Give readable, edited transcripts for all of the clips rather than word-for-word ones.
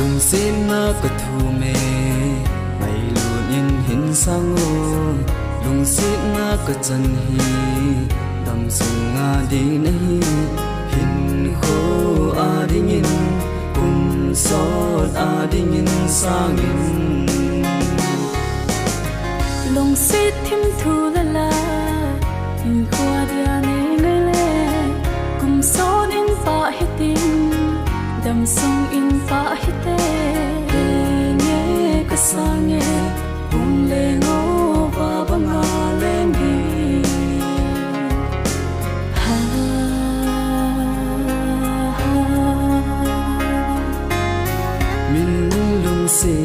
lung xin na có thu mê mày luôn nhìn hình sang ô lung xin na có chân hi đầm sung nga đi nay hình khô a đi nhìn cùng sót a đi nhìn sang nhìn lung xin thêm thu la la hình khoa đi anh ngay lệ cùng sót in pa hết tin đầm sung in pa hết tê nghe có sang nghe cùng lệ ngô và băng ngà lên đi ha min lung si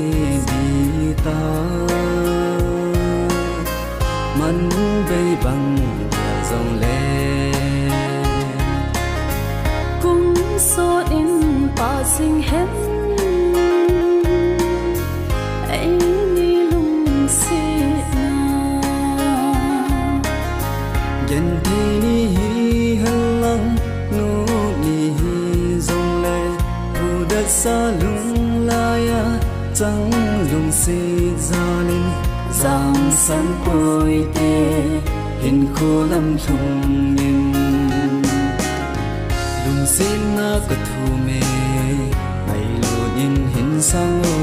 đi ta man bay bằng dòng lệ cùng số in pa sinh hết ấy ni lung si na dân thì ni hân lăng nô ni dòng lệ vu đất xa lung la ya chẳng lung si ra lên giang san côi tê hình khô lâm thùng nhìn lung xin na có thu mê mày luôn nhìn hình sang ô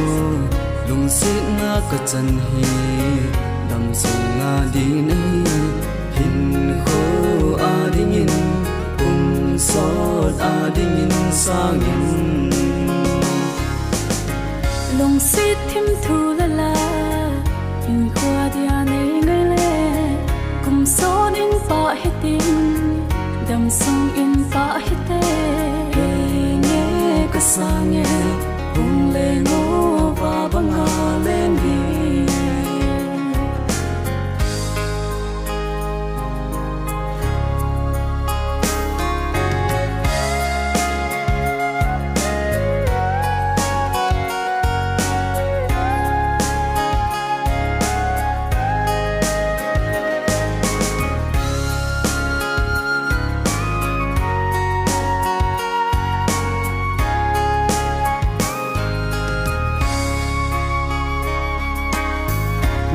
lung xin na có chân hi đầm sung nga đi nay hình khô a đi nhìn cùng sót a đi nhìn sang nhìn lung si thêm thu la la hình khoa đi anh ngay lệ cùng số in pa hết tin đầm sung in pa hết tê nghe có sang nghe cùng lệ ngô và băng ngà lên đi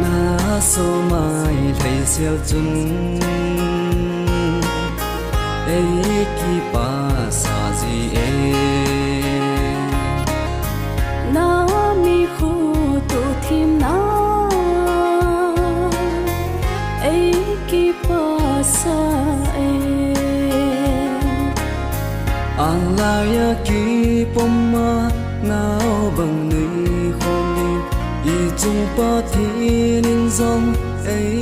na số mai thấy siêu chung ấy khi pa sa gì na mi khu tu thêm na ấy ki pa sa alaya ki pomma nao bằng nơi khom đi y chung pa thiên in dòng ấy